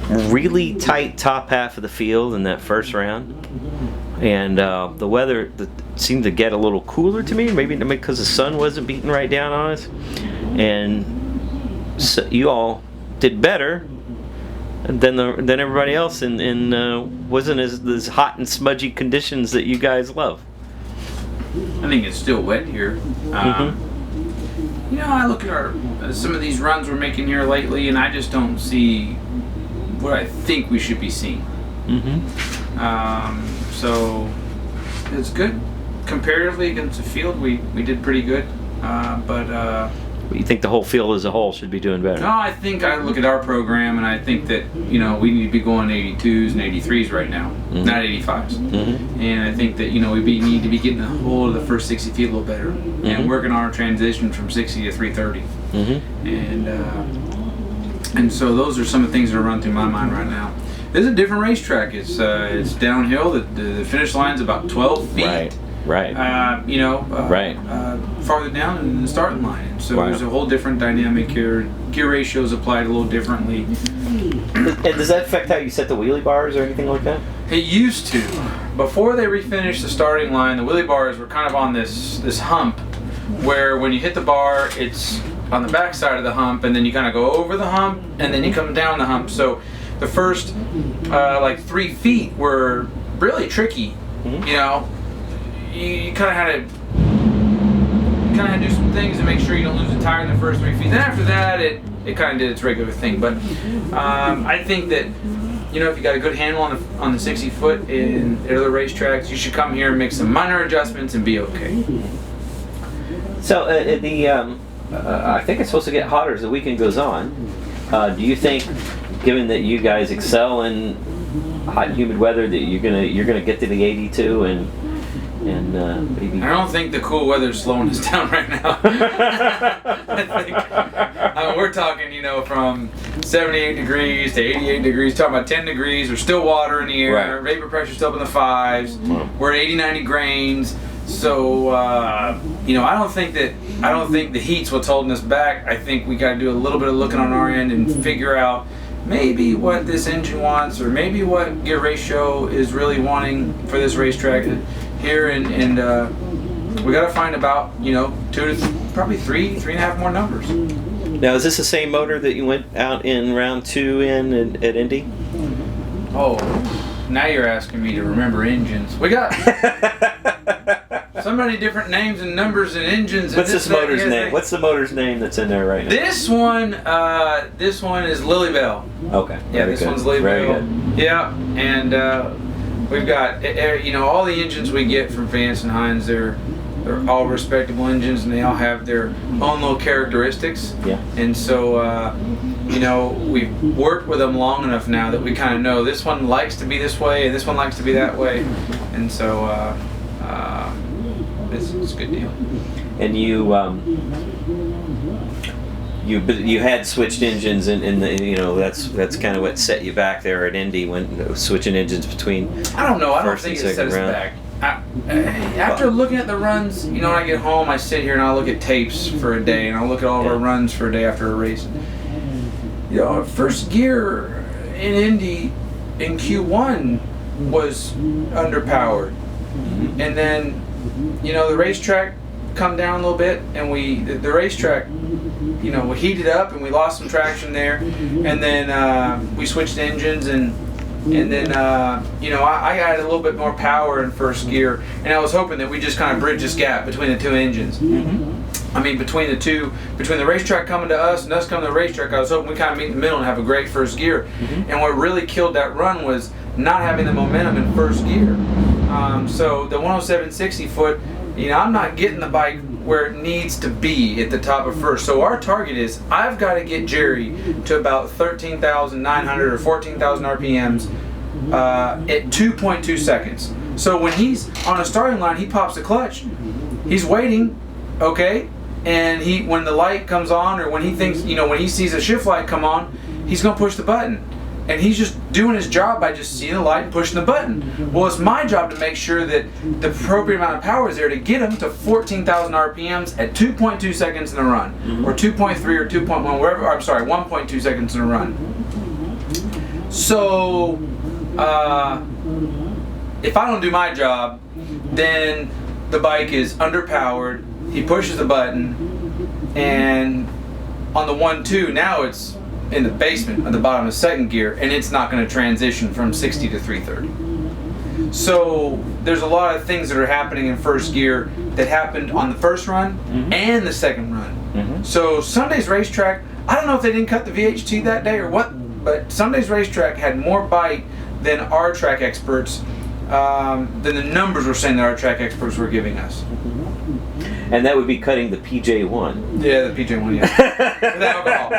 really tight top half of the field in that first round, and the weather seemed to get a little cooler to me, maybe because the sun wasn't beating right down on us, and so you all did better than everybody else in wasn't as hot and smudgy conditions that you guys love. I think it's still wet here. You know, I look at some of these runs we're making here lately, and I just don't see what I think we should be seeing. So it's good. Comparatively against the field, we did pretty good. But you think the whole field as a whole should be doing better? No, I think I look at our program, and I think that, you know, we need to be going 82s and 83s right now, not 85s. And I think that, you know, we need to be getting a hold of the first 60 feet a little better, and working on our transition from 60 to 330. And so those are some of the things that are running through my mind right now. This is a different racetrack. It's downhill. The finish line's about 12 feet. Right. Farther down than the starting line. And so there's a whole different dynamic here. Gear ratios applied a little differently. And does that affect how you set the wheelie bars or anything like that? It used to. Before they refinished the starting line, the wheelie bars were kind of on this hump where when you hit the bar, it's on the back side of the hump, and then you kind of go over the hump, and then you come down the hump. So the first like 3 feet were really tricky. You know, you kind of had to do some things to make sure you don't lose a tire in the first 3 feet. Then after that, it kind of did its regular thing. But I think that, you know, if you got a good handle on the 60 foot in other racetracks, you should come here and make some minor adjustments and be okay. So I think it's supposed to get hotter as the weekend goes on. Do you think, given that you guys excel in hot and humid weather, that you're gonna get to the 82 and maybe? I don't think the cool weather's slowing us down right now. I think we're talking, you know, from 78 degrees to 88 degrees. Talking about 10 degrees. There's still water in the air. Right. Vapor pressure's still up in the 5s. We're at 80, 90 grains. So you know, I don't think the heat's what's holding us back. I think we got to do a little bit of looking on our end and figure out maybe what this engine wants, or maybe what gear ratio is really wanting for this racetrack here, and we got to find about, you know, probably three and a half more numbers. Now, is this the same motor that you went out in round 2 at Indy? Oh, now you're asking me to remember engines. We got so many different names and numbers and engines. What's this motor's name? What's the motor's name that's in there right now? This one is Lilybell. Okay. Yeah, this one's Lilybell. Very good. Yeah, and we've got, you know, all the engines we get from Vance and Hines. They're all respectable engines, and they all have their own little characteristics. Yeah. And so, you know, we've worked with them long enough now that we kind of know this one likes to be this way and this one likes to be that way, and so it's a good deal. And you had switched engines, and you know, that's kind of what set you back there at Indy, when switching engines between. I don't know. I don't think it set us back. After looking at the runs, you know, when I get home, I sit here and I look at tapes for a day, and I'll look at all of our runs for a day after a race. You know, our first gear in Indy in Q1 was underpowered, and then, you know, the racetrack come down a little bit, and the racetrack, you know, we heated up and we lost some traction there, and then we switched engines, and then you know, I got a little bit more power in first gear, and I was hoping that we just kind of bridge this gap between the two engines. I mean, between the racetrack coming to us and us coming to the racetrack, I was hoping we kind of meet in the middle and have a great first gear. And what really killed that run was not having the momentum in first gear. So the 107 60 foot, you know, I'm not getting the bike where it needs to be at the top of first. So our target is, I've got to get Jerry to about 13,900 or 14,000 RPMs at 2.2 seconds. So when he's on a starting line, he pops the clutch, he's waiting, okay, and when the light comes on, or when he thinks, you know, when he sees a shift light come on, he's going to push the button. And he's just doing his job by just seeing the light and pushing the button. Well, it's my job to make sure that the appropriate amount of power is there to get him to 14,000 RPMs at 2.2 seconds in a run, or 2.3 or 2.1, wherever. I'm sorry, 1.2 seconds in a run. So, if I don't do my job, then the bike is underpowered. He pushes the button, and on the 1-2, now it's in the basement at the bottom of second gear, and it's not going to transition from 60 to 330. So there's a lot of things that are happening in first gear that happened on the first run and the second run. So Sunday's racetrack, I don't know if they didn't cut the VHT that day or what, but Sunday's racetrack had more bite than our track experts, than the numbers were saying that our track experts were giving us. And that would be cutting the PJ1. Yeah, the PJ1, yeah. With alcohol.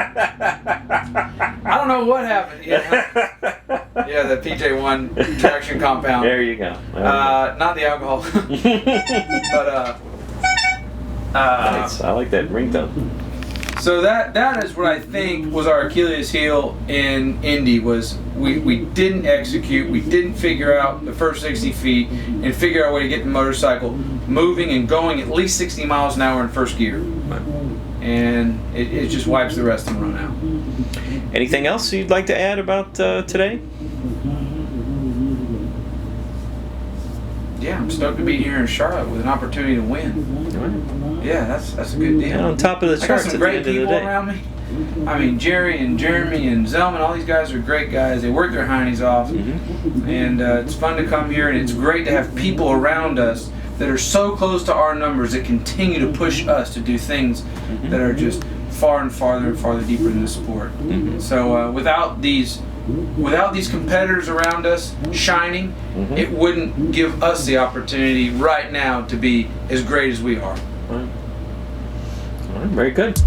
I don't know what happened. Yeah, the PJ1 traction compound. There you go. Not the alcohol. But, nice. I like that ringtone. So that is what I think was our Achilles heel in Indy, was we didn't execute, we didn't figure out the first 60 feet and figure out a way to get the motorcycle moving and going at least 60 miles an hour in first gear. And it just wipes the rest of the run out. Anything else you'd like to add about today? Yeah, I'm stoked to be here in Charlotte with an opportunity to win. Yeah, that's a good deal. And on top of the I got charts some at the great end of the people day. around me. I mean, Jerry and Jeremy and Zelman, all these guys are great guys. They work their heinies off. And it's fun to come here, and it's great to have people around us that are so close to our numbers that continue to push us to do things that are just far and farther deeper in the sport. So without these competitors around us shining, it wouldn't give us the opportunity right now to be as great as we are. All right, very good.